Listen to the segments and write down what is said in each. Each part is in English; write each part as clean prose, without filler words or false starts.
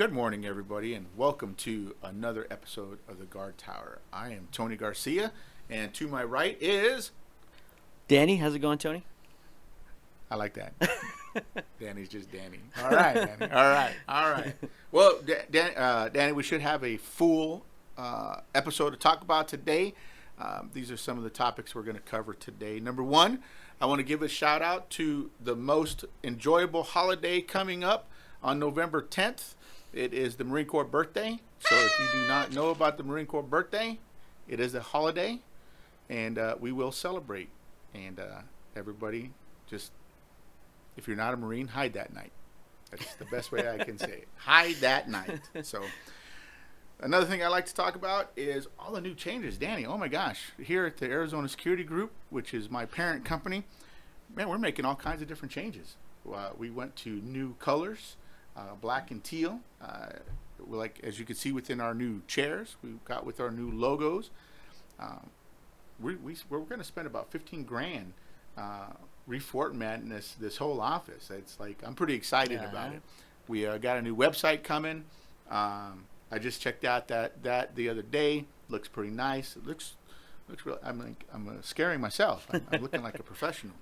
Good morning, everybody, and welcome to another episode of the Guard Tower. I am Tony Garcia, and to my right is... Danny, how's it going, Tony? I like that. Danny's just Danny. All right, Danny. All right. Well, Danny, we should have a full episode to talk about today. These are some of the topics we're going to cover today. Number one, I want to give a shout out to the most enjoyable holiday coming up on November 10th. It is the Marine Corps birthday. So if you do not know about the Marine Corps birthday, it is a holiday, and we will celebrate. And everybody, just, if you're not a Marine, hide that night. That's the best way I can say it. Hide that night. So another thing I like to talk about is all the new changes. Danny, oh my gosh, here at the Arizona Security Group, which is my parent company, man, we're making all kinds of different changes. We went to new colors. Black and teal, like as you can see within our new chairs, we've got with our new logos. We're going to spend about 15 grand reformatting this whole office. It's like I'm pretty excited about it. We got a new website coming. I just checked out that the other day. Looks pretty nice. It looks real. I'm scaring myself. I'm looking like a professional.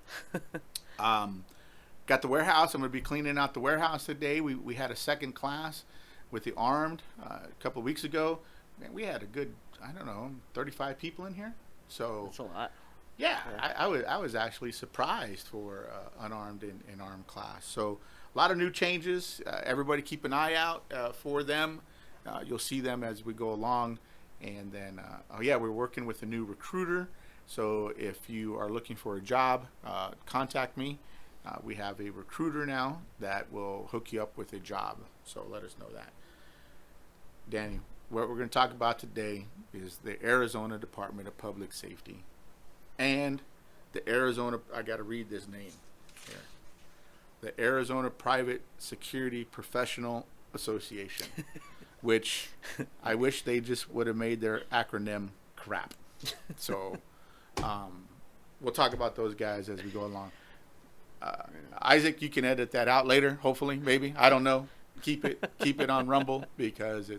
Got the warehouse. I'm going to be cleaning out the warehouse today. We had a second class with the armed a couple of weeks ago. Man, we had a good, 35 people in here. So that's a lot. Yeah. I was actually surprised for unarmed and armed class. So a lot of new changes. Everybody keep an eye out for them. You'll see them as we go along. And then, we're working with a new recruiter. So if you are looking for a job, contact me. We have a recruiter now that will hook you up with a job. So let us know that. Danny, what we're going to talk about today is the Arizona Department of Public Safety and the Arizona, I got to read this name here, the Arizona Private Security Professional Association, which I wish they just would have made their acronym crap. So we'll talk about those guys as we go along. Isaac, you can edit that out later, hopefully, maybe. I don't know. Keep it on Rumble because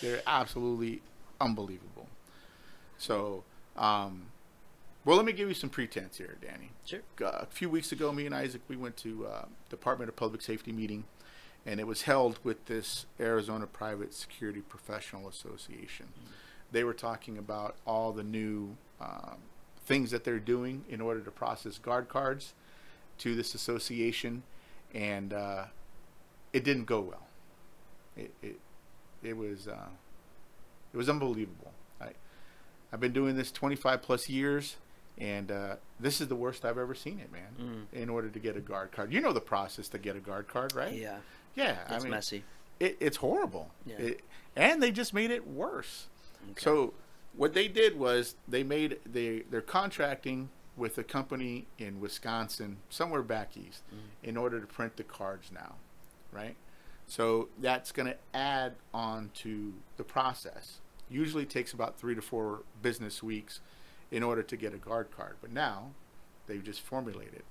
they're absolutely unbelievable. So, let me give you some pretense here, Danny. Sure. A few weeks ago, me and Isaac, we went to Department of Public Safety meeting, and it was held with this Arizona Private Security Professional Association. They were talking about all the new things that they're doing in order to process guard cards to this association, and it didn't go well. It was unbelievable. I've been doing this 25 plus years, and this is the worst I've ever seen it, man. In order to get a guard card, you know the process to get a guard card, right? Yeah. It's messy. It's horrible. Yeah. And they just made it worse. Okay. So what they did was they're contracting with a company in Wisconsin, somewhere back east, in order to print the cards now, right? So that's going to add on to the process. Usually takes about 3 to 4 business weeks in order to get a guard card. But now they've just formulated.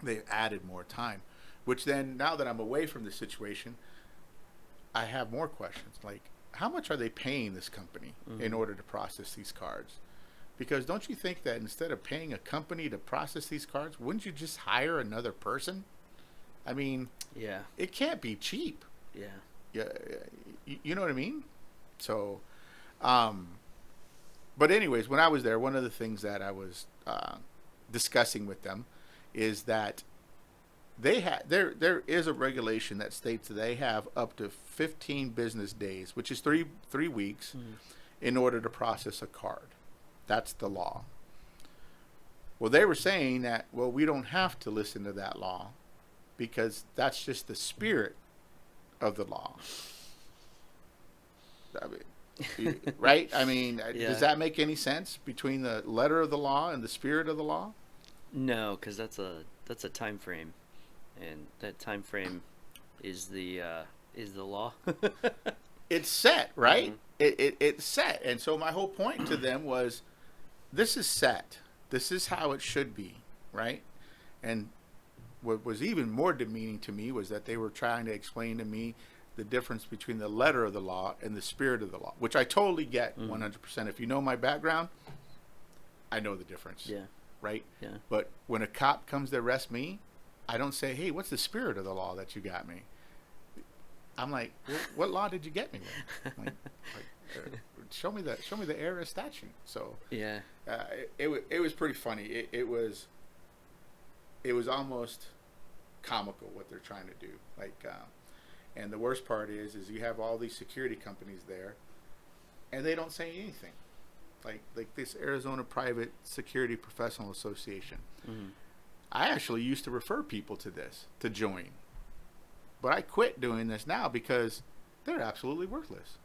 They've added more time, which then, now that I'm away from the situation, I have more questions. Like, how much are they paying this company in order to process these cards? Because don't you think that instead of paying a company to process these cards, wouldn't you just hire another person? I mean, yeah, it can't be cheap. Yeah. You know what I mean? So, but anyways, when I was there, one of the things that I was discussing with them is that there is a regulation that states that they have up to 15 business days, which is three weeks, in order to process a card. That's the law. Well, they were saying that, we don't have to listen to that law because that's just the spirit of the law. I mean, right? I mean, does that make any sense between the letter of the law and the spirit of the law? No, because that's a time frame, and that time frame is the law. It's set, right? It's set, and so my whole point to them was, this is set. This is how it should be, right? And what was even more demeaning to me was that they were trying to explain to me the difference between the letter of the law and the spirit of the law, which I totally get 100%. If you know my background, I know the difference. Yeah. Right? Yeah. But when a cop comes to arrest me, I don't say, hey, what's the spirit of the law that you got me? I'm like, what law did you get me with? Show me the error of statute. So Yeah. it was pretty funny. It was almost comical what they're trying to do. And the worst part is you have all these security companies there, and they don't say anything. Like this Arizona Private Security Professional Association. Mm-hmm. I actually used to refer people to this to join, but I quit doing this now because they're absolutely worthless.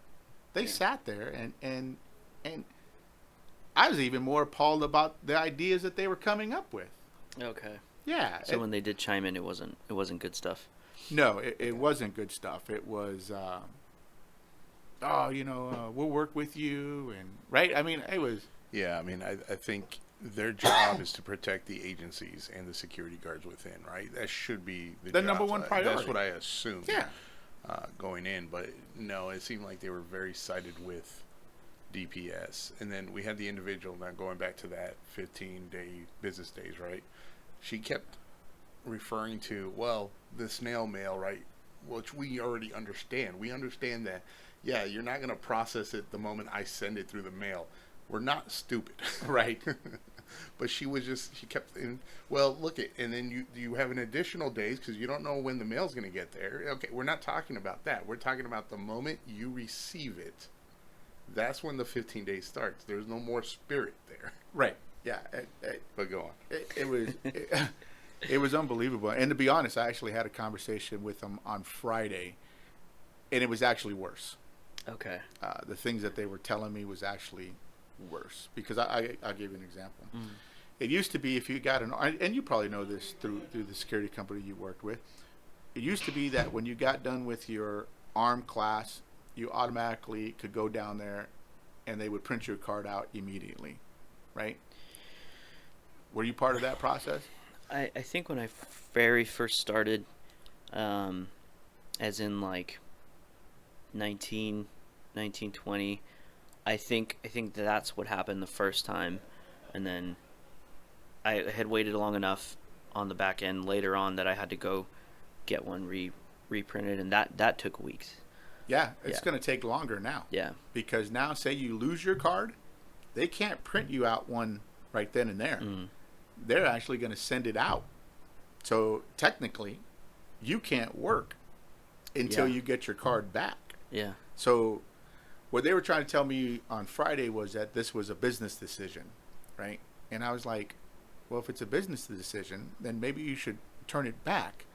They sat there and I was even more appalled about the ideas that they were coming up with. Okay. Yeah. So when they did chime in, it wasn't good stuff. No, it wasn't good stuff. It was, we'll work with you, and right. I mean, it was. Yeah, I mean, I think their job is to protect the agencies and the security guards within, right? That should be the number one priority. That's what I assumed. Yeah. Going in, but no, it seemed like they were very sided with DPS, and then we had the individual. Now going back to that 15-day business days, right? She kept referring to, well, the snail mail, right? Which we already understand. We understand that, yeah, you're not going to process it the moment I send it through the mail. We're not stupid. Right. But she kept in, well, look it, and then you have an additional days because you don't know when the mail's going to get there. Okay, we're not talking about that. We're talking about the moment you receive it. That's when the 15 days starts. There's no more spirit there. Right. Yeah. But go on. It was unbelievable. And to be honest, I actually had a conversation with them on Friday, and it was actually worse. Okay. The things that they were telling me was actually worse, because I'll give you an example. It used to be if you got and you probably know this through the security company you worked with, it used to be that when you got done with your arm class, you automatically could go down there and they would print your card out immediately, right? Were you part of that process? I think when I very first started, as in like 1920, I think that's what happened the first time, and then I had waited long enough on the back end later on that I had to go get one reprinted, and that took weeks. Yeah, it's going to take longer now. Yeah. Because now, say you lose your card, they can't print you out one right then and there. They're actually going to send it out. So technically, you can't work until you get your card back. Yeah. So what they were trying to tell me on Friday was that this was a business decision, right? And I was like, well, if it's a business decision, then maybe you should turn it back,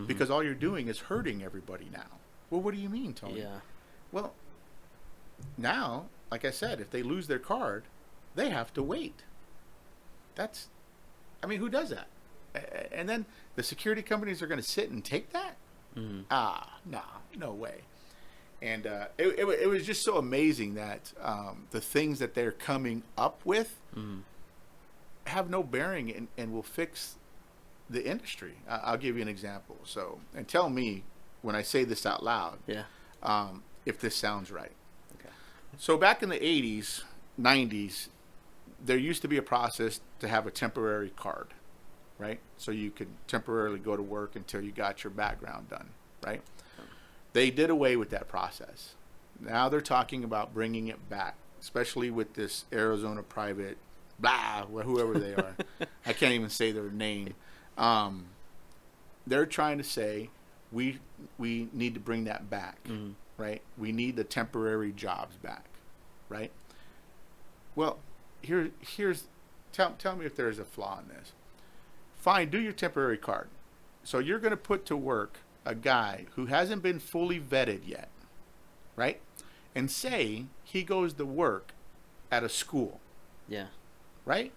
because all you're doing is hurting everybody now. Well, what do you mean, Tony? Yeah. Well, now, like I said, if they lose their card, they have to wait. Who does that? And then the security companies are going to sit and take that? No way. And it was just so amazing that the things that they're coming up with have no bearing and will fix the industry. I'll give you an example. So, and tell me when I say this out loud, if this sounds right. Okay. So back in the 80s, 90s, there used to be a process to have a temporary card, right? So you could temporarily go to work until you got your background done, right? They did away with that process. Now they're talking about bringing it back, especially with this Arizona Private, whoever they are. I can't even say their name. They're trying to say we need to bring that back, right? We need the temporary jobs back, right? Well, tell me if there's a flaw in this. Fine, do your temporary card. So you're going to put to work a guy who hasn't been fully vetted yet, right? And say he goes to work at a school. Yeah. Right?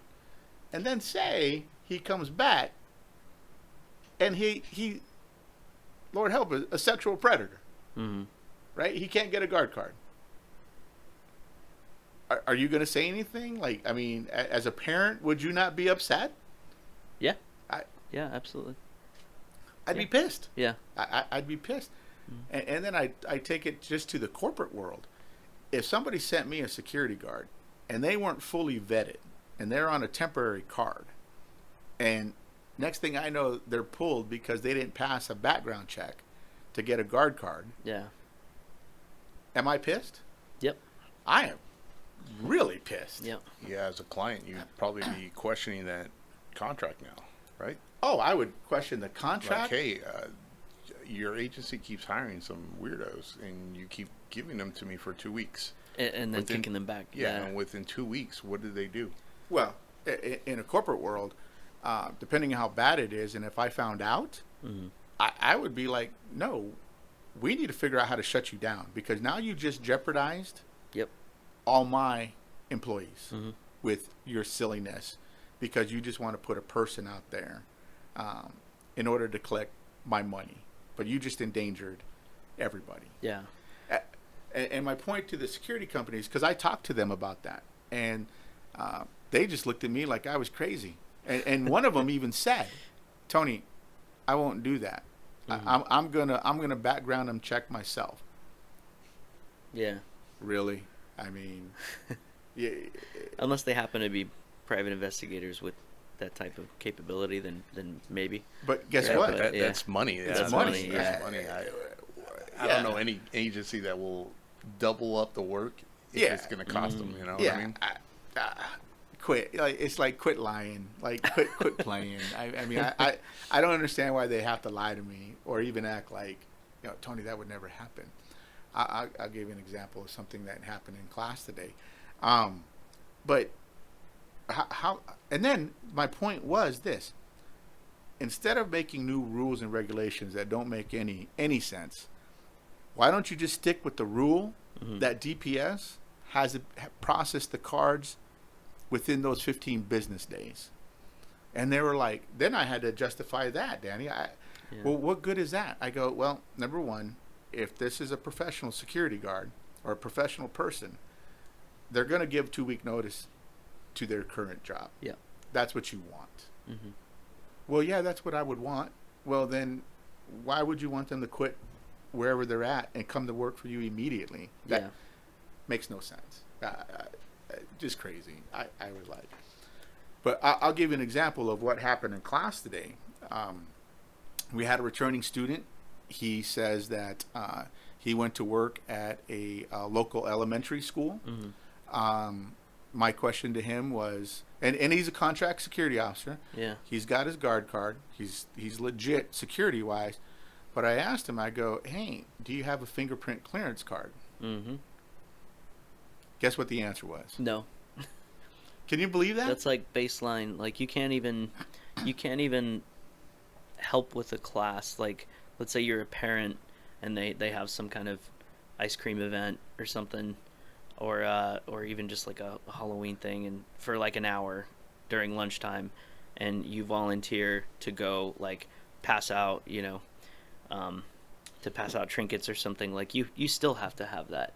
And then say he comes back and he Lord help us, a sexual predator. Right? He can't get a guard card. Are you going to say anything? As a parent, would you not be upset? Yeah. Yeah, absolutely. I'd be pissed. Yeah. I'd be pissed. And then I take it just to the corporate world. If somebody sent me a security guard and they weren't fully vetted and they're on a temporary card, and next thing I know, they're pulled because they didn't pass a background check to get a guard card. Yeah. Am I pissed? Yep. I am really pissed. Yep. Yeah, as a client, you'd probably be questioning that contract now, right? Oh, I would question the Like, contract. hey, your agency keeps hiring some weirdos, and you keep giving them to me for 2 weeks. And then kicking them back. Yeah, and within 2 weeks, what did they do? Well, in a corporate world, depending on how bad it is, and if I found out, I would be like, no, we need to figure out how to shut you down, because now you just jeopardized Yep. all my employees with your silliness, because you just want to put a person out there in order to collect my money, but you just endangered everybody. Yeah. And my point to the security companies, because I talked to them about that, and they just looked at me like I was crazy. And one of them even said, "Tony, I won't do that. I'm gonna background them check myself." Yeah. Really? I mean, yeah. Unless they happen to be private investigators with that type of capability, then maybe. But guess Yeah, what? but that's money. That's money. money. That's Yeah. money. I don't know any agency that will double up the work if Yeah. it's going to cost them. You know what Yeah. I mean? Quit. Like, it's like quit lying. Like quit playing. I mean, I don't understand why they have to lie to me or even act like, Tony, that would never happen. I'll give you an example of something that happened in class today. But how? And then my point was this: instead of making new rules and regulations that don't make any sense, why don't you just stick with the rule that DPS has processed the cards within those 15 business days? And they were like, then I had to justify that, Danny. Well, what good is that? I go, well, number one, if this is a professional security guard or a professional person, they're going to give 2-week notice to their current job. Yeah. That's what you want. Well, yeah, that's what I would want. Well, then why would you want them to quit wherever they're at and come to work for you immediately? That makes no sense. Just crazy. I was like, but I'll give you an example of what happened in class today. We had a returning student. He says that he went to work at a local elementary school. My question to him was, and he's a contract security officer. Yeah. He's got his guard card. He's legit security wise. But I asked him, I go, hey, do you have a fingerprint clearance card? Guess what the answer was? No. Can you believe that? That's like baseline. Like you can't even help with a class. Like let's say you're a parent and they have some kind of ice cream event or something, or even just like a Halloween thing, and for like an hour during lunchtime, and you volunteer to go like pass out, to pass out trinkets or something. Like you still have to have that.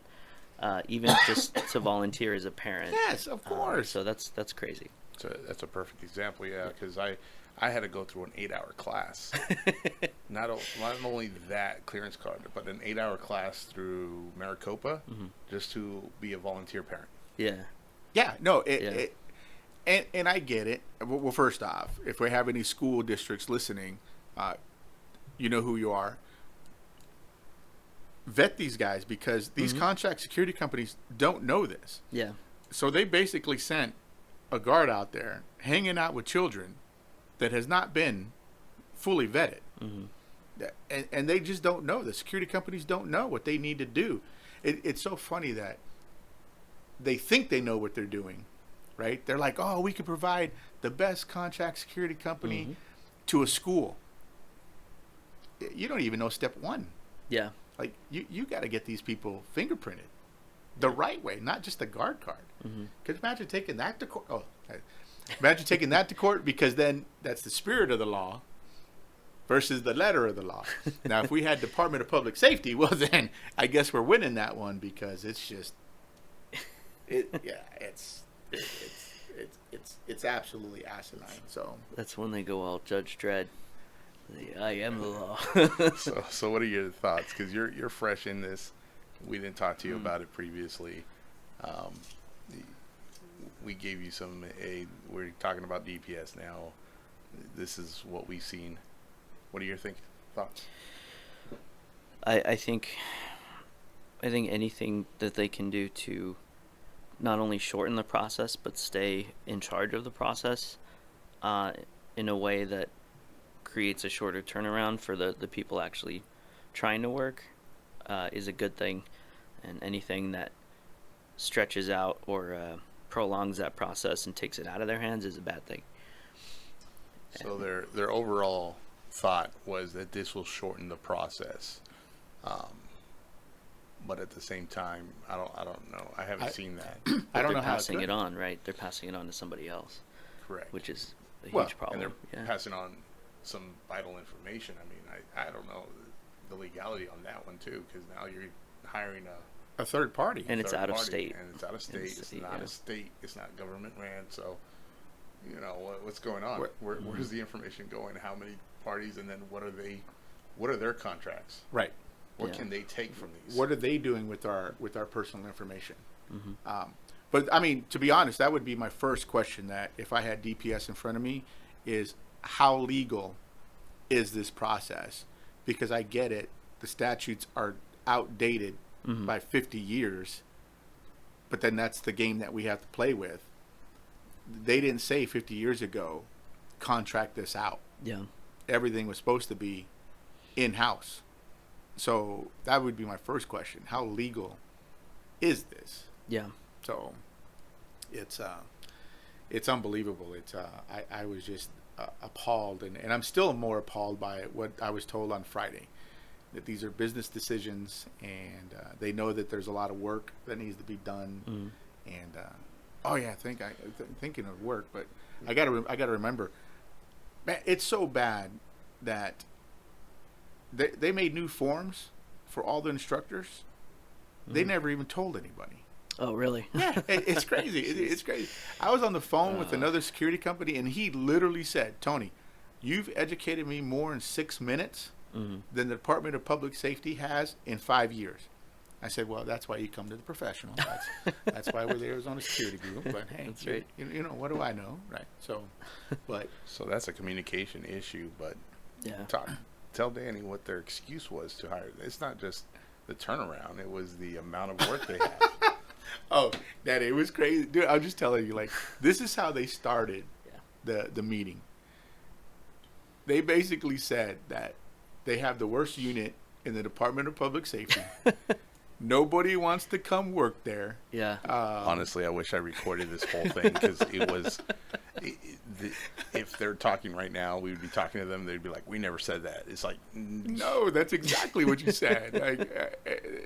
Even just to volunteer as a parent. Yes, of course. So that's crazy. So that's a perfect example, yeah, because I had to go through an 8-hour class. not only that clearance card, but an 8-hour class through Maricopa just to be a volunteer parent. Yeah. Yeah, no, and I get it. Well, first off, if we have any school districts listening, you know who you are. Vet these guys, because these contract security companies don't know this. Yeah. So they basically sent a guard out there hanging out with children that has not been fully vetted. And they just don't know. The security companies don't know what they need to do. It's so funny that they think they know what they're doing, right? They're like, oh, we can provide the best contract security company to a school. You don't even know step one. Yeah. Like, you got to get these people fingerprinted the right way, not just a guard card. Because imagine taking that to court. Imagine taking that to court, because then that's the spirit of the law versus the letter of the law. Now, if we had Department of Public Safety, well, then I guess we're winning that one, because it's just, it's absolutely asinine. So that's when they go all Judge Dredd. I am the law. So what are your thoughts? Because you're fresh in this. We didn't talk to you about it previously. Um, we gave you some. We're talking about DPS now. This is what we've seen. What are your thoughts? I think anything that they can do to not only shorten the process but stay in charge of the process in a way that creates a shorter turnaround for the people actually trying to work is a good thing, and anything that stretches out or prolongs that process and takes it out of their hands is a bad thing. So their overall thought was that this will shorten the process, but at the same time, I don't know. I haven't seen that. I don't know how passing it on, right? They're passing it on to somebody else. Correct. Which is a huge problem. And they're passing on some vital information. I mean, I don't know the legality on that one too, because now you're hiring a third party, and it's out of state. And it's out of state. It's not a state. It's not government ran. So, you know what's going on. Where's the information going? How many parties? And then what are their contracts? Right. What can they take from these? What are they doing with our personal information? But I mean, to be honest, that would be my first question. That if I had DPS in front of me, is how legal is this process? Because I get it, the statutes are outdated by 50 years, but then that's the game that we have to play with. They didn't say 50 years ago, contract this out. Yeah. Everything was supposed to be in-house. So that would be my first question. How legal is this? Yeah. So it's unbelievable. I was just appalled, and I'm still more appalled by what I was told on Friday, that these are business decisions, and they know that there's a lot of work that needs to be done. And thinking of work, but I gotta remember, man, it's so bad that they made new forms for all the instructors. They never even told anybody. Oh, really? Yeah, it's crazy. It's crazy. I was on the phone with another security company, and he literally said, "Tony, you've educated me more in 6 minutes than the Department of Public Safety has in 5 years." I said, "Well, that's why you come to the professional. That's why we're the Arizona Security Group." But hey, that's right. You know, what do I know, right? So that's a communication issue. But yeah, tell Danny what their excuse was to hire. It's not just the turnaround; it was the amount of work they had. Oh, Daddy, it was crazy, dude. I'm just telling you, like, this is how they started the meeting. They basically said that they have the worst unit in the Department of Public Safety. Nobody wants to come work there. Yeah. Honestly, I wish I recorded this whole thing, because it was. If they're talking right now, we would be talking to them. They'd be like, "We never said that." It's like, no, that's exactly what you said. Like,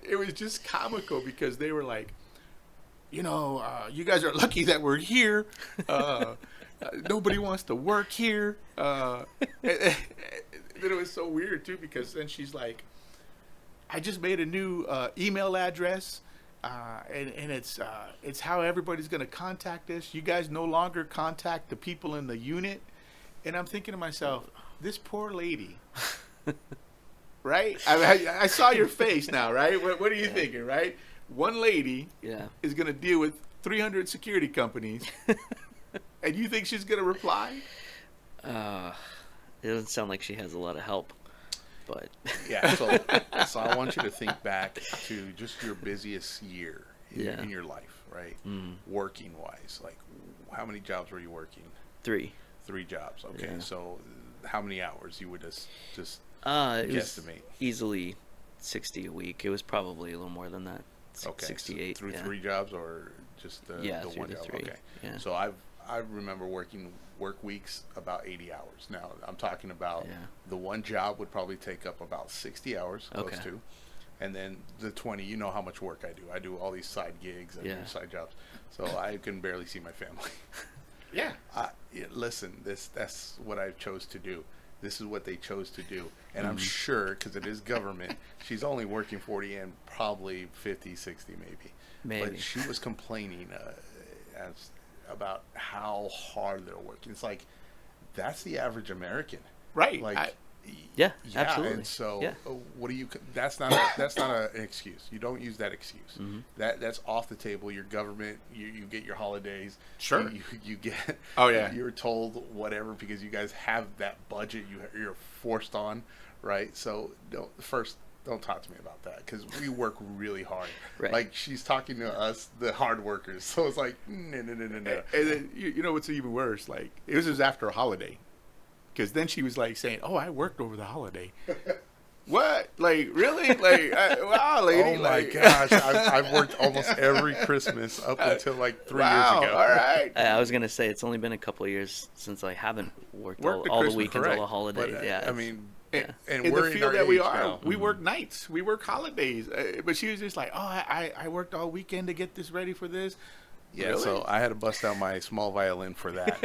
it was just comical, because they were like, you know, you guys are lucky that we're here. Nobody wants to work here. It was so weird too, because then she's like, "I just made a new email address, and it's how everybody's going to contact us. You guys no longer contact the people in the unit." And I'm thinking to myself, this poor lady, right? I saw your face now, right? What are you thinking, right? One lady is going to deal with 300 security companies, and you think she's going to reply? It doesn't sound like she has a lot of help. But yeah, so I want you to think back to just your busiest year in your life, right? Working wise, like how many jobs were you working? 3 jobs. Okay, so how many hours you would just guesstimate? Easily 60 a week. It was probably a little more than that. Okay, 68 so through 3 jobs, or just the one job? 3. Okay, yeah. So I remember working work weeks about 80 hours. Now I'm talking about the one job would probably take up about 60 hours, close to, and then the 20. You know how much work I do. I do all these side gigs and side jobs, so I can barely see my family. Listen, that's what I chose to do. This is what they chose to do, and I'm sure, because it is government, she's only working 40 and probably 50, 60 maybe. But she was complaining about how hard they're working. It's like, that's the average American, right? Like, Yeah, Yeah, absolutely. and so Yeah. what do you? That's not an excuse. You don't use that excuse. Mm-hmm. That's off the table. Your government, you get your holidays. Sure. You get. Oh, yeah. You're told whatever because you guys have that budget. You're forced on, right? So don't talk to me about that because we work really hard. Right. Like she's talking to us, the hard workers. So it's like no. And then, you know what's even worse? Like, it was just after a holiday. Because then she was like saying, "Oh, I worked over the holiday." What? Like, really? Like, wow, lady. Oh my like, gosh, I've worked almost every Christmas up until like 3 years wow, ago. all right. I was gonna say it's only been a couple of years since I haven't worked Worked all the Christmas, weekends, correct. all the holidays. But, yeah, I it's- mean, yeah. and In we're the in field our that we age are, now. we work nights, we work holidays. But she was just like, "Oh, I worked all weekend to get this ready for this." Yeah, Really? so I had to bust out my small violin for that.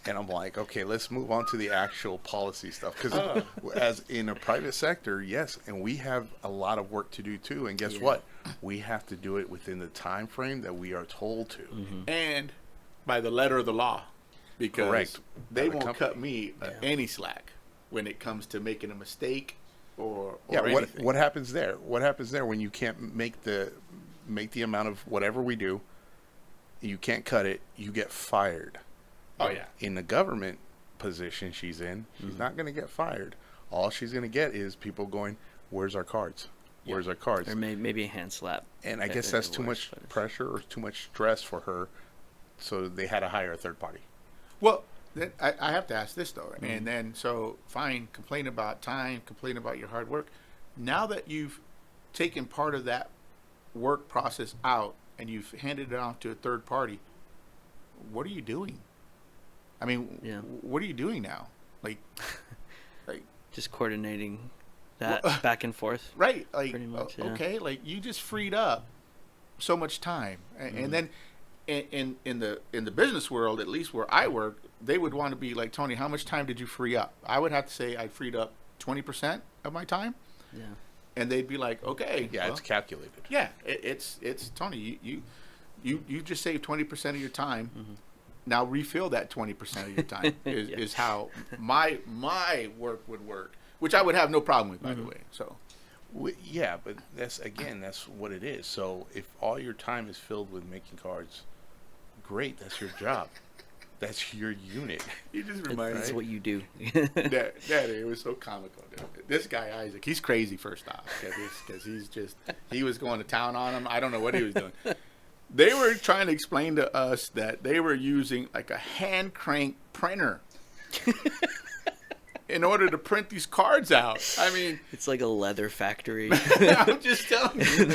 And I'm like, okay, let's move on to the actual policy stuff. Because as in a private sector, yes, and we have a lot of work to do too. And guess Yeah. what? We have to do it within the time frame that we are told to. And by the letter of the law, because Correct. they By the won't cut company. me any slack when it comes to making a mistake or Yeah, anything. what happens there? What happens there when you can't make the amount of whatever we do? You can't cut it. You get fired. Oh yeah. In the government position she's in, she's not going to get fired. All she's going to get is people going, "Where's our cards? Where's our cards?" or maybe a hand slap. And I if guess it that's too works, much but- pressure or too much stress for her. So they had to hire a third party. Well, then I have to ask this though, and then so fine, complain about time, complain about your hard work. Now that you've taken part of that work process out and you've handed it off to a third party, what are you doing? I mean, Yeah. what are you doing now? Like, Just coordinating that Well, back and forth. right? Like, Pretty much, yeah. okay, like you just freed up so much time, and then in the business world, at least where I work, they would want to be like, "Tony, how much time did you free up?" I would have to say I freed up 20% of my time, Yeah. and they'd be like, "Okay, Yeah, well, it's calculated. yeah, it's Tony, you just saved 20% of your time." Now refill that 20% of your time is how my work would work, which I would have no problem with, by the way. So Yeah, but that's what it is. So if all your time is filled with making cards, great, that's your job. That's your unit. you just That's, remind that's me what you do. that it was so comical. This guy Isaac, he's cranky first off because he was going to town on him. I don't know what he was doing. They were trying to explain to us that they were using like a hand crank printer in order to print these cards out. I mean, It's like a leather factory. I'm just telling you,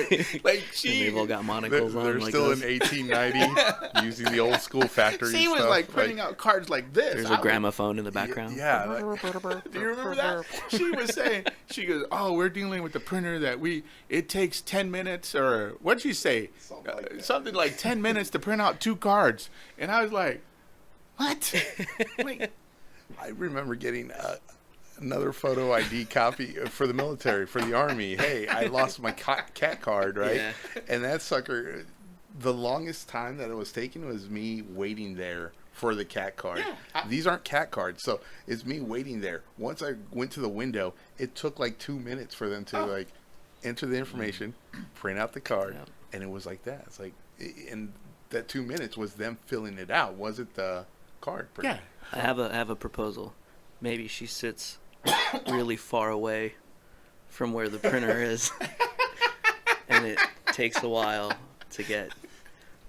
like And she. they've all got They're, monocles on. they're Like still us. in 1890 using the old school factory She was stuff. like printing out cards like this. There's I a was- gramophone in the background. Yeah. Like, Do you remember that? She was saying, she goes, "Oh, we're dealing with the printer that it takes 10 minutes," or what'd she say? Something like 10 minutes to print out 2 cards. And I was like, what? Like, I remember getting another photo ID copy for the military, for the Army. Hey, I lost my cat card, right? Yeah. And that sucker, the longest time that it was taken was me waiting there for the cat card. Yeah, These aren't cat cards, so it's me waiting there. Once I went to the window, it took like 2 minutes for them to like enter the information, print out the card, Yep. and it was like that. It's like, and that 2 minutes was them filling it out. Wasn't the card? yeah. I have a proposal. Maybe she sits really far away from where the printer is, and it takes a while to get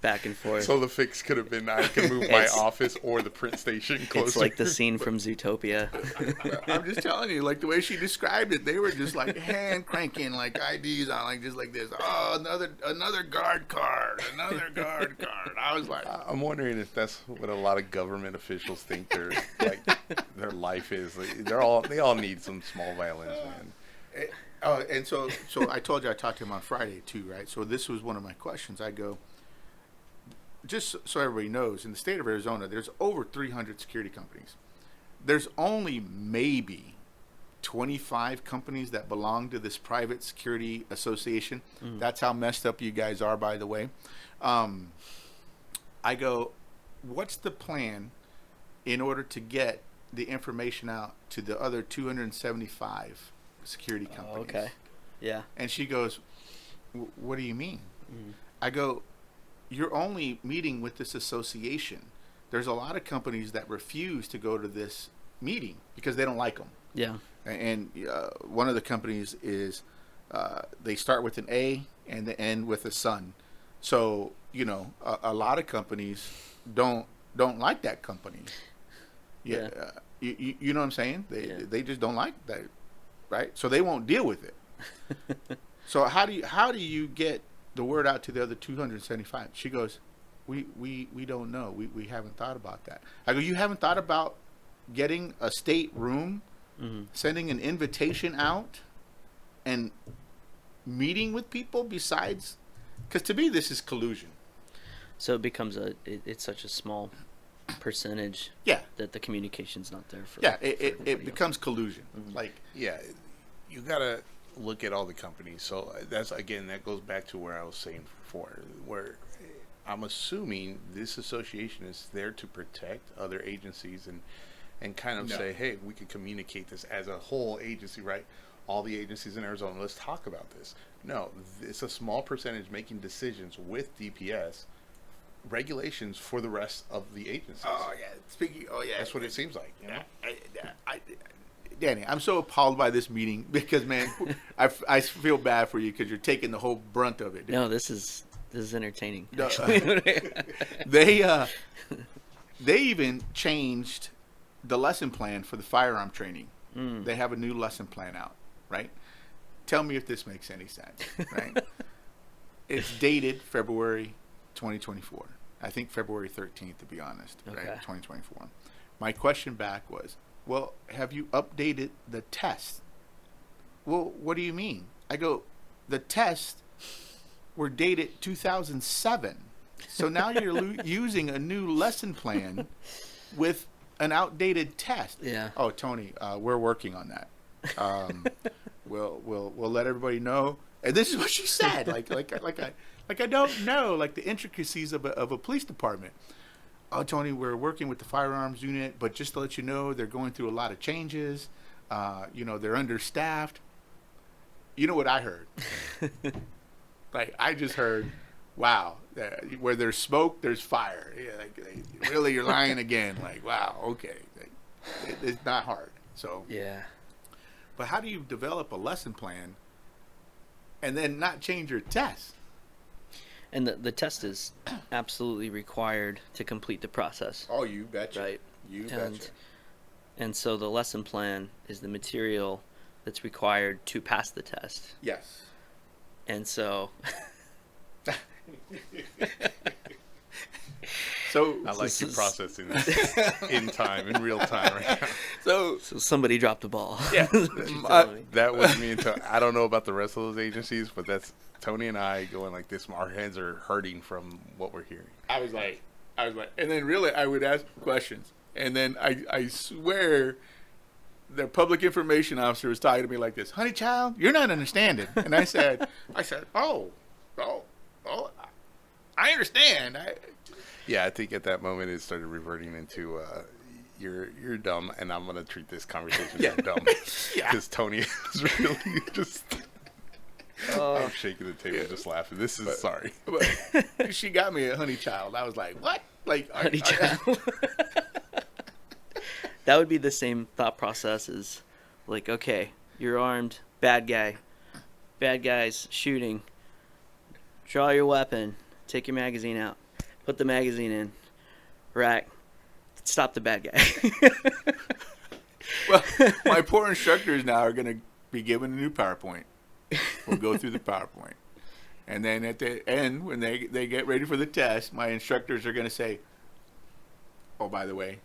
back and forth. So the fix could have been I can move my It's- office or the print station closer. It's like the scene from Zootopia. I'm just telling you, like the way she described it, they were just like hand cranking like IDs on, like just like this. Oh, another guard card, another guard card. I was like, I'm wondering if that's what a lot of government officials think their life is. Like, they all need some small violins, man. oh, and so I told you I talked to him on Friday too, right? So this was one of my questions. I go, just so everybody knows, in the state of Arizona, there's over 300 security companies. There's only maybe 25 companies that belong to this private security association. That's how messed up you guys are, by the way. I go, what's the plan in order to get the information out to the other 275 security companies. Oh, okay. Yeah. And she goes, what do you mean? Mm-hmm. I go, you're only meeting with this association. There's a lot of companies that refuse to go to this meeting because they don't like them. Yeah. And one of the companies is they start with an A and they end with a son. So, a lot of companies don't like that company. Yeah. You know what I'm saying? They just don't like that, right? So they won't deal with it. So how do you get the word out to the other 275? She goes, we don't know. We haven't thought about that. I go, you haven't thought about getting a state room, sending an invitation out, and meeting with people besides? Because to me, this is collusion. So it becomes it's such a small percentage that the communication's not there for. Yeah, it becomes collusion. Mm-hmm. Like, yeah, you gotta look at all the companies. So that goes back to where I was saying before, where I'm assuming this association is there to protect other agencies and kind of say, hey, we could communicate this as a whole agency, right? All the agencies in Arizona, let's talk about this. No, it's a small percentage making decisions with DPS regulations for the rest of the agencies. That's what it seems like. You know? Danny, I'm so appalled by this meeting because, man, I feel bad for you because you're taking the whole brunt of it. No, this is entertaining. No, they even changed the lesson plan for the firearm training. They have a new lesson plan out, right? Tell me if this makes any sense, right? It's dated February 2024. I think February 13th, to be honest, right? 2024. My question back was, well, have you updated the test? Well, what do you mean? I go, the tests were dated 2007. So now you're using a new lesson plan with an outdated test. Yeah. Oh, Tony, we're working on that. We'll let everybody know. And this is what she said. Like I don't know like the intricacies of a police department. Oh, Tony, we're working with the firearms unit, but just to let you know, they're going through a lot of changes. They're understaffed. You know what I heard? Like I just heard, wow, where there's smoke, there's fire. Yeah, really, you're lying again. Like, wow, okay, it's not hard. So yeah. But how do you develop a lesson plan and then not change your test? And the test is absolutely required to complete the process. Oh, you betcha. Right. You betcha. And so the lesson plan is the material that's required to pass the test. Yes. And so... So I like you processing this in real time right now. So somebody dropped the ball. Yeah. That was me and Tony. I don't know about the rest of those agencies, but that's Tony and I going like this. Our hands are hurting from what we're hearing. I was like, and then really I would ask questions. And then I swear the public information officer was talking to me like this, honey child, you're not understanding. And I said, oh, I understand. Yeah, I think at that moment it started reverting into you're dumb, and I'm gonna treat this conversation as dumb because Tony is really just. I'm shaking the table, just laughing. This is sorry. But she got me a honey child. I was like, what? Like honey child. That would be the same thought process as, like, okay, you're armed, bad guy's shooting. Draw your weapon. Take your magazine out. Put the magazine in. Rack. Stop the bad guy. Well, my poor instructors now are going to be given a new PowerPoint. We'll go through the PowerPoint. And then at the end, when they get ready for the test, my instructors are going to say, oh, by the way,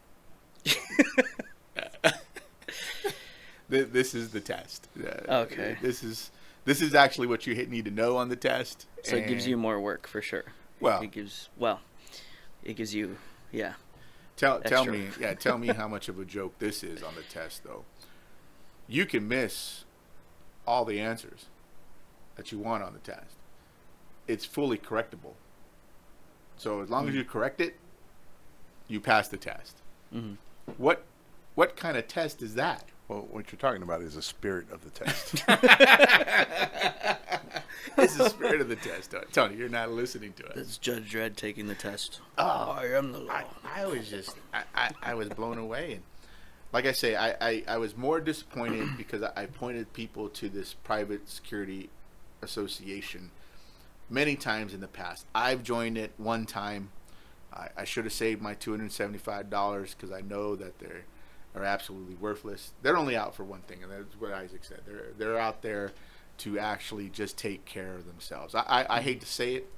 this is the test. Okay. This is actually what you need to know on the test. So it gives you more work for sure. Well, it gives you, yeah. Tell me how much of a joke this is on the test, though. You can miss all the answers that you want on the test. It's fully correctable. So as long as you correct it, you pass the test. Mm-hmm. What What kind of test is that? Well, what you're talking about is the spirit of the test. It's the spirit of the test. Tony, you're not listening to us. That's Judge Dredd taking the test. Oh, I am the law. I was just, I was blown away. And like I say, I was more disappointed because I pointed people to this private security association many times in the past. I've joined it one time. I should have saved my $275 because I know that they're absolutely worthless. They're only out for one thing, and that's what Isaac said. They're out there to actually just take care of themselves. I hate to say it,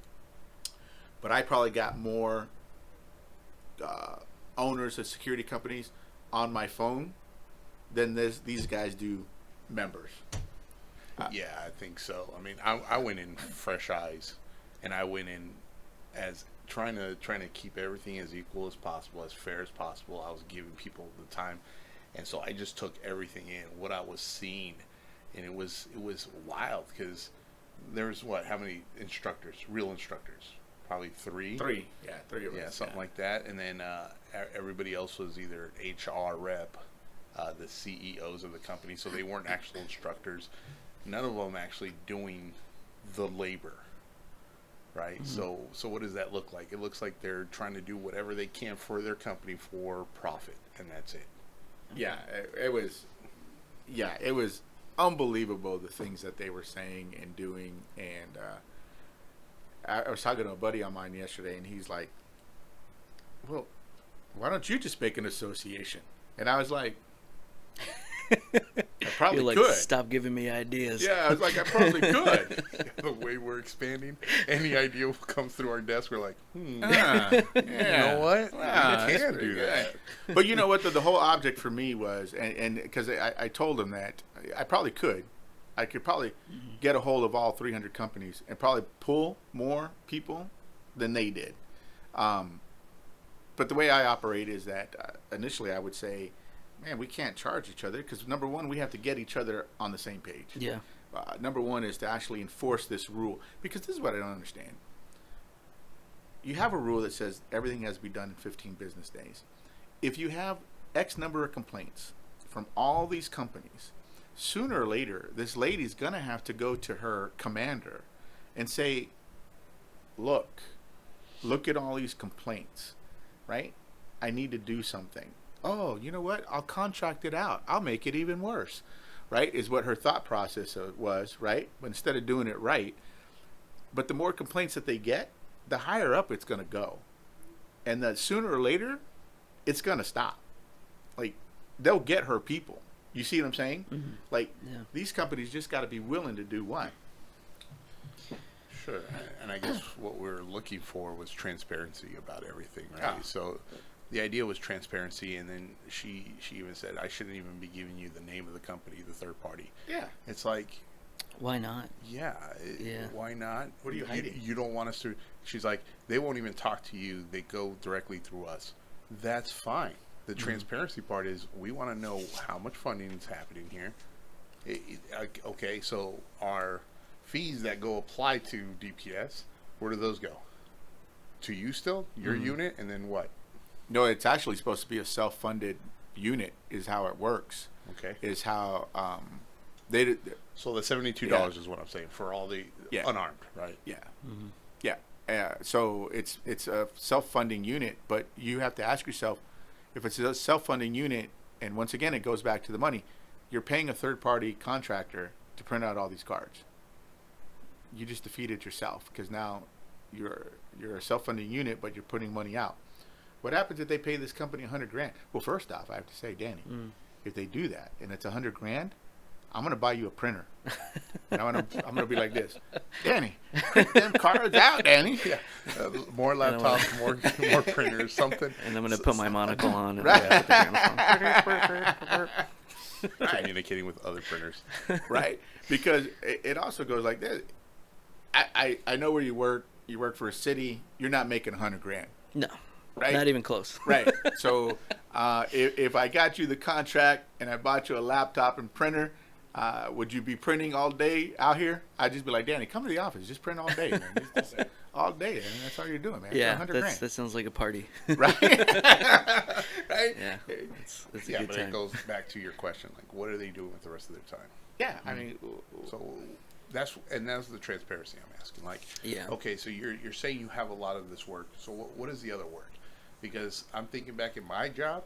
but I probably got more owners of security companies on my phone than these guys do members. Yeah, I think so. I mean, I went in fresh eyes, and I went in as trying to keep everything as equal as possible, as fair as possible. I was giving people the time, and so I just took everything in what I was seeing, and it was wild because there's how many instructors, real instructors? Probably three. Three of us. Yeah, something like that, and then everybody else was either HR rep, the CEOs of the company, so they weren't actual instructors. None of them actually doing the labor. Right. Mm-hmm. So what does that look like? It looks like they're trying to do whatever they can for their company for profit, and that's it. Yeah, it was. Yeah, it was unbelievable the things that they were saying and doing. And I was talking to a buddy of mine yesterday, and he's like, "Well, why don't you just make an association?" And I was like, I probably You're like, could. Stop giving me ideas. Yeah, I was like, I probably could. The way we're expanding, any idea comes through our desk, we're like, yeah. You know what? We can do that. But you know what? The whole object for me was, and because I told him that I probably could. I could probably get a hold of all 300 companies and probably pull more people than they did. But the way I operate is that initially I would say, man, we can't charge each other because, number one, we have to get each other on the same page. Yeah. Number one is to actually enforce this rule, because this is what I don't understand. You have a rule that says everything has to be done in 15 business days. If you have X number of complaints from all these companies, sooner or later, this lady's going to have to go to her commander and say, look at all these complaints, right? I need to do something. Oh, you know what? I'll contract it out. I'll make it even worse, right? Is what her thought process was, right? But instead of doing it right, but the more complaints that they get, the higher up it's going to go. And that sooner or later, it's going to stop. Like, they'll get her people. You see what I'm saying? Mm-hmm. Like, these companies just got to be willing to do what? Sure. And I guess what we're looking for was transparency about everything, right? Oh. So the idea was transparency, and then she even said, I shouldn't even be giving you the name of the company, the third party. Yeah. It's like, why not? Yeah. Why not? What are you hiding? You don't want us to. She's like, they won't even talk to you. They go directly through us. That's fine. The transparency part is we want to know how much funding is happening here. Okay, so our fees that go apply to DPS, where do those go? To you still? Your unit? And then what? No, it's actually supposed to be a self-funded unit is how it works. Okay. Is how So the $72 is what I'm saying for all the unarmed, right? Yeah. Mm-hmm. Yeah. So it's a self-funding unit, but you have to ask yourself, if it's a self-funding unit, and once again it goes back to the money, you're paying a third-party contractor to print out all these cards. You just defeated yourself because now you're a self-funding unit, but you're putting money out. What happens if they pay this company $100,000? Well, first off, I have to say, Danny, if they do that and it's $100,000, I'm gonna buy you a printer. And I'm gonna be like this, Danny, print them cards out, Danny. Yeah. More laptops, more printers, something. And I'm gonna put my monocle on. And communicating with other printers. Right, because it also goes like this. I know where you work. You work for a city. You're not making $100,000. No. Right? Not even close. Right. So if I got you the contract and I bought you a laptop and printer, would you be printing all day out here? I'd just be like, Danny, come to the office. Just print all day, man. all day, and that's all you're doing, man. Yeah, $100,000. that sounds like a party. Right? Right? Yeah, it's a Yeah, good but time. it goes back to your question, like, what are they doing with the rest of their time? Yeah, I mean, So that's the transparency I'm asking. Like, Yeah. okay, so you're saying you have a lot of this work. So what is the other work? Because I'm thinking back at my job,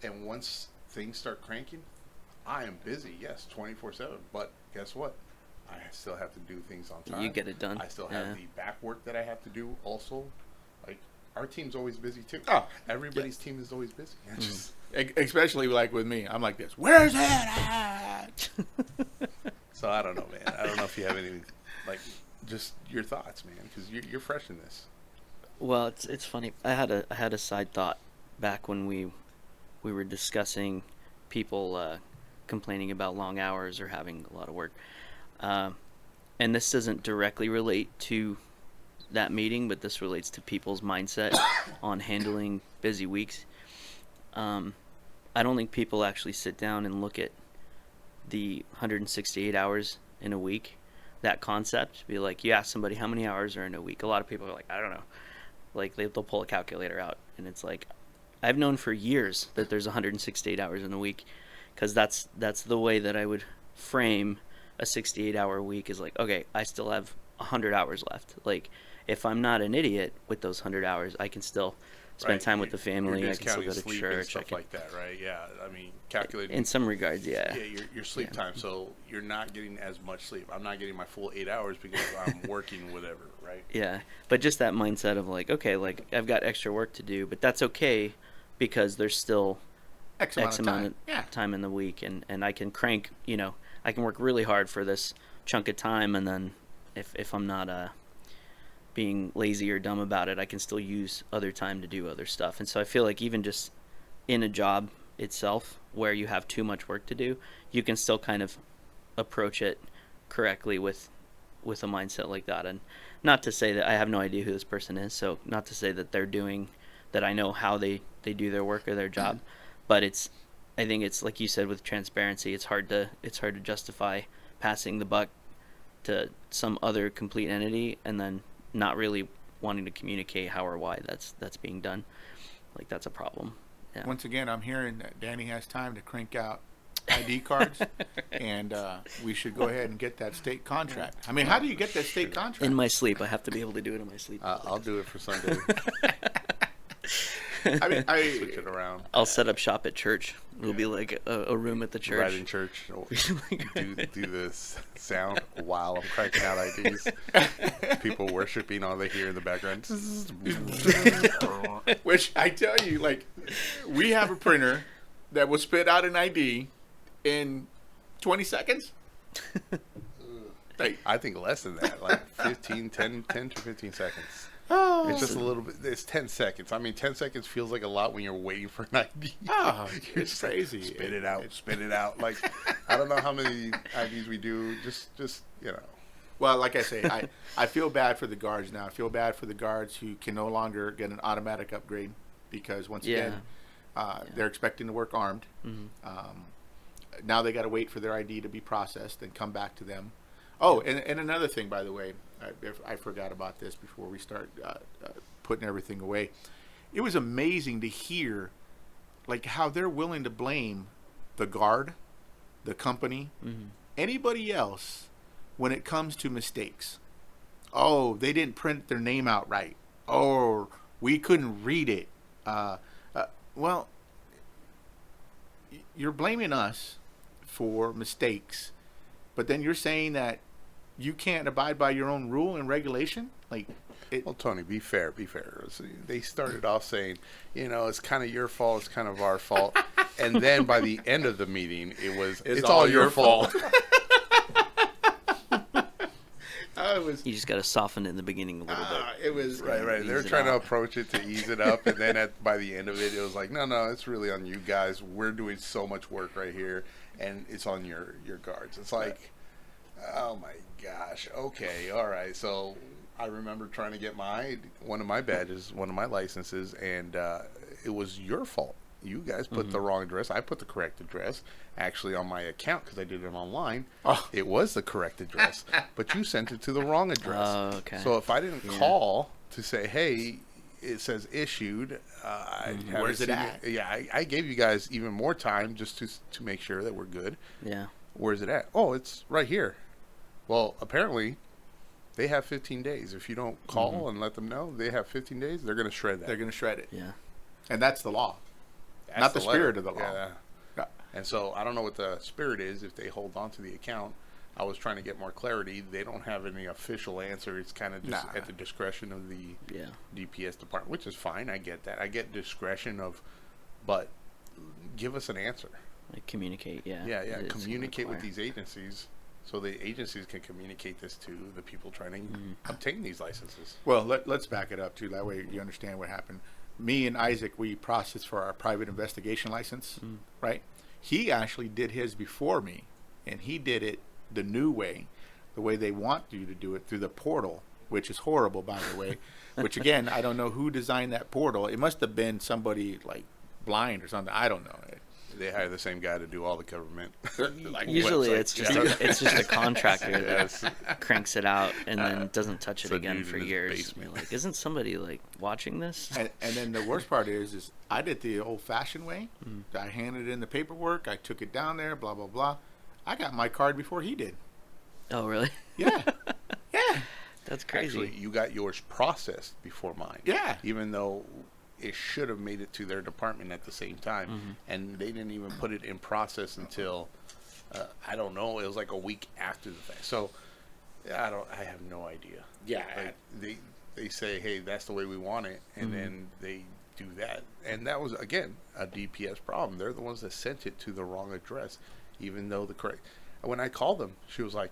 and once things start cranking, I am busy, yes, 24/7. But guess what? I still have to do things on time. You get it done. I still have the back work that I have to do also. Like, our team's always busy too. Oh, Everybody's team is always busy. I just, especially like with me, I'm like this. Where's that at? so I don't know, man. I don't know if you have any, like, just your thoughts, man, because you're fresh in this. Well, it's funny. I had a side thought back when we were discussing people complaining about long hours or having a lot of work. And this doesn't directly relate to that meeting, but this relates to people's mindset on handling busy weeks. I don't think people actually sit down and look at the 168 hours in a week. That concept, be like, you ask somebody how many hours are in a week. A lot of people are like, I don't know. Like they'll pull a calculator out, and it's like, I've known for years that there's 168 hours in a week, because that's the way that I would frame a 68-hour week. Is like, okay, I still have 100 hours left. Like, if I'm not an idiot with those 100 hours, I can still spend time with the family. I can still go to sleep church. and stuff like that, right? Yeah, I mean, calculating. In some regards, yeah. Yeah, your sleep time. So you're not getting as much sleep. I'm not getting my full 8 hours because I'm working whatever, right? Yeah, but just that mindset of like, okay, like I've got extra work to do, but that's okay because there's still X amount of time in the week, and I can crank, I can work really hard for this chunk of time, and then if I'm not being lazy or dumb about it, I can still use other time to do other stuff. And so I feel like even just in a job itself where you have too much work to do, you can still kind of approach it correctly with a mindset like that. And not to say that I have no idea who this person is, so not to say that they're doing that I know how they do their work or their job, but I think it's like you said with transparency, it's hard to justify passing the buck to some other complete entity and then not really wanting to communicate how or why that's being done. Like, that's a problem. Yeah. Once again, I'm hearing that Danny has time to crank out ID cards, and we should go ahead and get that state contract. I mean, how do you get that state contract? In my sleep. I have to be able to do it in my sleep. I'll do it for Sunday. I mean, Switch it around. I'll set up shop at church. It'll be like a room at the church. Right in church. do this sound while I'm cranking out IDs. People worshiping, all they hear in the background. Which I tell you, like, we have a printer that will spit out an ID in 20 seconds. Like, I think less than that, like 10 to 15 seconds. oh, It's just a little bit. It's 10 seconds. I mean, 10 seconds feels like a lot when you're waiting for an ID. oh, You're it's crazy. Spit it out. Spit it out. Like, I don't know how many IDs we do. Just Well, like I say, I feel bad for the guards now. I feel bad for the guards who can no longer get an automatic upgrade because, once again, they're expecting to work armed. Mm-hmm. Now they got to wait for their ID to be processed and come back to them. Oh, and another thing, by the way, I forgot about this before we start putting everything away. It was amazing to hear, like, how they're willing to blame the guard, the company, anybody else when it comes to mistakes. Oh, they didn't print their name out right. Oh, we couldn't read it. Well, you're blaming us for mistakes, but then you're saying that you can't abide by your own rule and regulation? Like, Well, Tony, be fair. So they started off saying, it's kind of your fault, it's kind of our fault. And then by the end of the meeting, it was, it's all your fault. You just got to soften it in the beginning a little bit. It was Right. They're trying to approach it to ease it up, and then by the end of it, it was like, no, it's really on you guys. We're doing so much work right here, and it's on your guards. It's like, oh my gosh. Okay, all right. So I remember trying to get one of my badges, one of my licenses, and it was your fault. you guys put the wrong address. I put the correct address. Actually, on my account, because I did it online, it was the correct address. But you sent it to the wrong address. Oh, okay. So if I didn't call to say, hey, it says issued. Where's it at? Yeah, I gave you guys even more time just to make sure that we're good. Yeah. Where's it at? Oh, it's right here. Well, apparently, they have 15 days. If you don't call and let them know, they have 15 days. They're going to shred that. They're going to shred it. Yeah. And that's the law. That's Not the letter. spirit of the law. Yeah. Yeah. And so I don't know what the spirit is if they hold on to the account. I was trying to get more clarity. They don't have any official answer. It's kind of just at the discretion of the DPS department, which is fine. I get that. I get discretion but give us an answer. Like communicate, yeah. Yeah. Communicate with these agencies so the agencies can communicate this to the people trying to obtain these licenses. Well, let's back it up, too. That way you understand what happened. Me and Isaac, we processed for our private investigation license, right? He actually did his before me, and he did it the new way, the way they want you to do it, through the portal, which is horrible, by the way. Which, again, I don't know who designed that portal. It must have been somebody, like, blind or something. I don't know. They hire the same guy to do all the government. Like usually it's just a contractor that cranks it out and then doesn't touch it again for years. Like, isn't somebody like watching this? And then the worst part is I did the old-fashioned way. I handed in the paperwork. I took it down there. Blah blah blah. I got my card before he did. Oh really? Yeah. Yeah. That's crazy. Actually, you got yours processed before mine. Yeah. Even though it should have made it to their department at the same time, and they didn't even put it in process until I don't know. It was like a week after the fact. So I have no idea. Yeah. Like, they say, hey, that's the way we want it, and then they do that, and that was again a DPS problem. They're the ones that sent it to the wrong address, even though the correct. When I called them, she was like,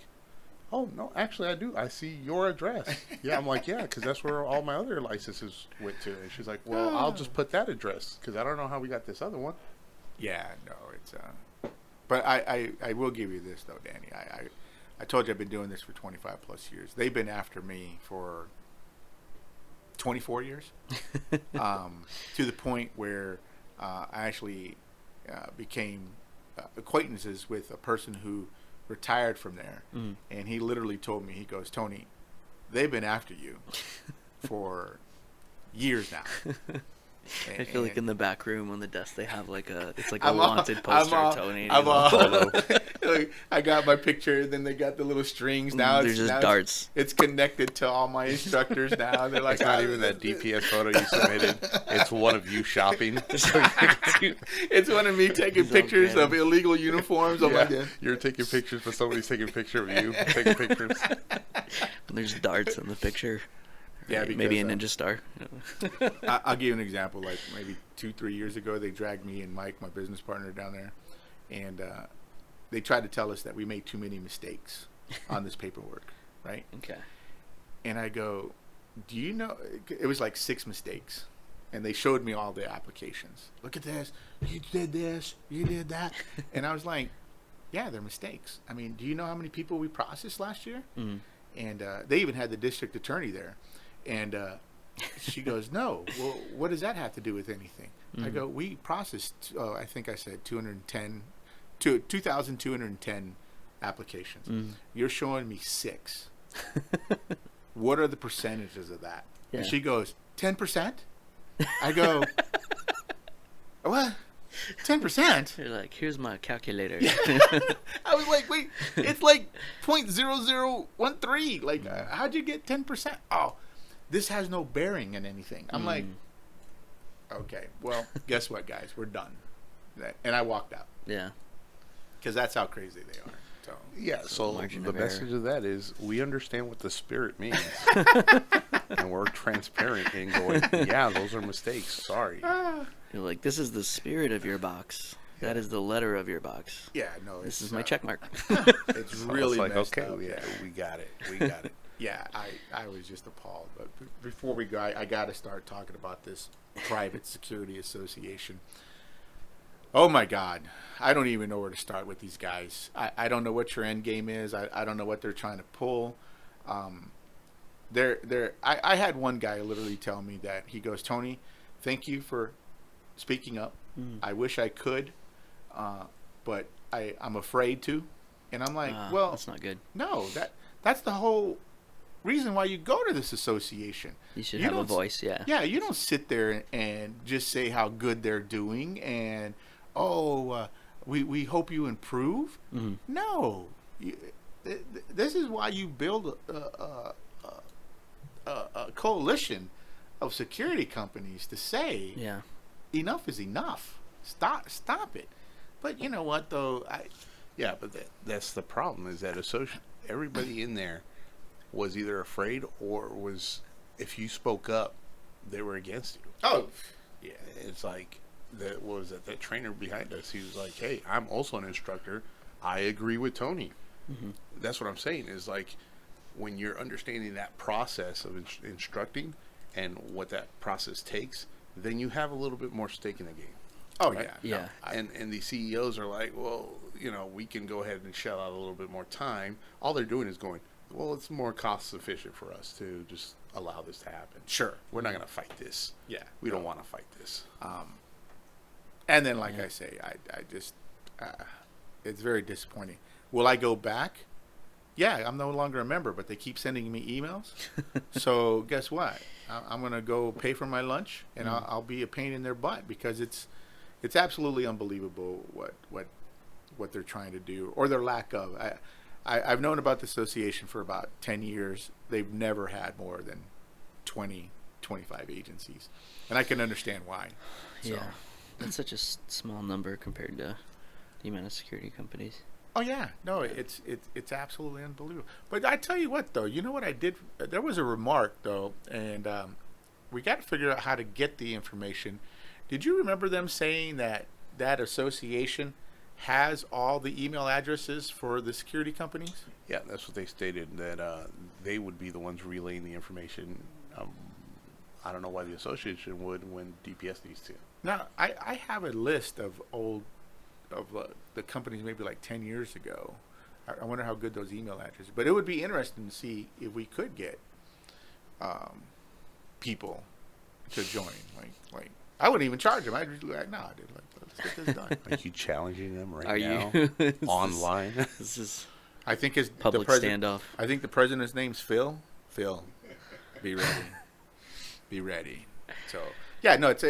oh, no, actually, I do. I see your address. Yeah, I'm like, yeah, because that's where all my other licenses went to. And she's like, well, I'll just put that address because I don't know how we got this other one. Yeah, no, it's but I will give you this, though, Danny. I told you I've been doing this for 25 plus years. They've been after me for 24 years to the point where I actually became acquaintances with a person who retired from there, and he literally told me, he goes, Tony, they've been after you for years now. I feel like in the back room on the desk they have like a wanted poster of Tony. I got my picture, and then they got the little strings. Now there's just darts. It's connected to all my instructors now. They're like, it's not even that DPS photo you submitted. It's one of you shopping. It's one of me taking pictures of illegal uniforms. You're taking pictures, but somebody's taking a picture of you taking pictures. There's darts in the picture. Yeah, because, maybe a ninja star. I'll give you an example. Like maybe 2-3 years ago, they dragged me and Mike, my business partner, down there, and they tried to tell us that we made too many mistakes on this paperwork, right? Okay. And I go, do you know? It was like 6 mistakes, and they showed me all the applications. Look at this. You did this. You did that. And I was like, yeah, they're mistakes. I mean, do you know how many people we processed last year? And they even had the district attorney there. And she goes, no, well, what does that have to do with anything? I go, we processed, I think I said 2,210 applications. You're showing me 6. What are the percentages of that? Yeah. And she goes, 10%? I go, what? 10%? You're like, here's my calculator. I was like, wait, it's like 0.0013. Like, how'd you get 10%? Oh, this has no bearing in anything. I'm like, okay, well, guess what, guys? We're done. And I walked out. Yeah. Because that's how crazy they are. So yeah, so the message of that is we understand what the spirit means. And we're transparent in going, yeah, those are mistakes. Sorry. You're like, this is the spirit of your box. That is the letter of your box. Yeah, no. This is my check mark. It's really like, messed okay, up. yeah, we got it. We got it. Yeah, I was just appalled. But before we go, I got to start talking about this private security association. Oh, my God. I don't even know where to start with these guys. I don't know what your end game is. I don't know what they're trying to pull. I had one guy literally tell me that he goes, Tony, thank you for speaking up I wish I could, but I'm afraid to. And I'm like, well, that's not good. No, that's the whole reason why you go to this association. You should have a voice, yeah. Yeah, you don't sit there and just say how good they're doing and, we hope you improve. Mm-hmm. No. This is why you build a coalition of security companies to say, enough is enough. Stop it. But you know what, though? Yeah, but that's the problem, is that everybody in there was either afraid or was, if you spoke up, they were against you. Oh, yeah. It's like, that trainer behind us, he was like, hey, I'm also an instructor. I agree with Tony. Mm-hmm. That's what I'm saying, is like, when you're understanding that process of instructing and what that process takes, then you have a little bit more stake in the game. Oh, right? Yeah. And the CEOs are like, well, we can go ahead and shell out a little bit more time. All they're doing is going, well, it's more cost efficient for us to just allow this to happen. Sure. We're not going to fight this. Yeah. We don't want to fight this. And then, like I say, I just, it's very disappointing. Will I go back? Yeah, I'm no longer a member, but they keep sending me emails. So guess what? I'm going to go pay for my lunch, and I'll be a pain in their butt, because it's absolutely unbelievable what they're trying to do, or their lack of. I've known about the association for about 10 years. They've never had more than 20, 25 agencies, and I can understand why. So. Yeah, that's such a small number compared to the amount of security companies. Oh yeah, no, it's absolutely unbelievable. But I tell you what, though, you know what I did? There was a remark, though, and we got to figure out how to get the information. Did you remember them saying that association has all the email addresses for the security companies? Yeah, that's what they stated, that they would be the ones relaying the information. I don't know why the association would when DPS needs to. Now, I have a list of the companies maybe like 10 years ago. I wonder how good those email addresses. But it would be interesting to see if we could get people to join. Like I wouldn't even charge them. I'd just be like, nah, dude, let's get this done. Are you challenging them now? Are you? Online? This is I think his public standoff. I think the president's name's Phil. Phil, be ready. Be ready. So yeah, no, it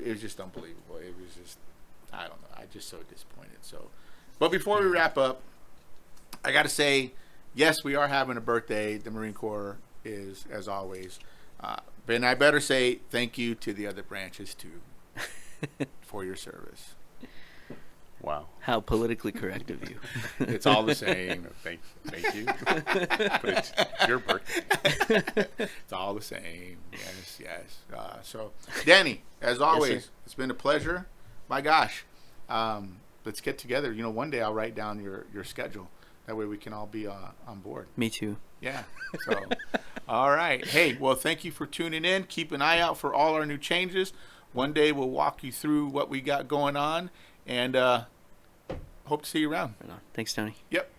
was just unbelievable. It was just, I don't know. I'm just so disappointed. So, but before we wrap up, I got to say, yes, we are having a birthday. The Marine Corps is, as always. But I better say thank you to the other branches too for your service. Wow. How politically correct of you. It's all the same. Thank you. But it's your birthday. It's all the same. Yes. So, Danny, as always, Yes, it's been a pleasure. My gosh. Let's get together. One day I'll write down your schedule. That way we can all be on board. Me too. Yeah. So, all right. Hey, well, thank you for tuning in. Keep an eye out for all our new changes. One day we'll walk you through what we got going on, and hope to see you around. Right on. Thanks, Tony. Yep.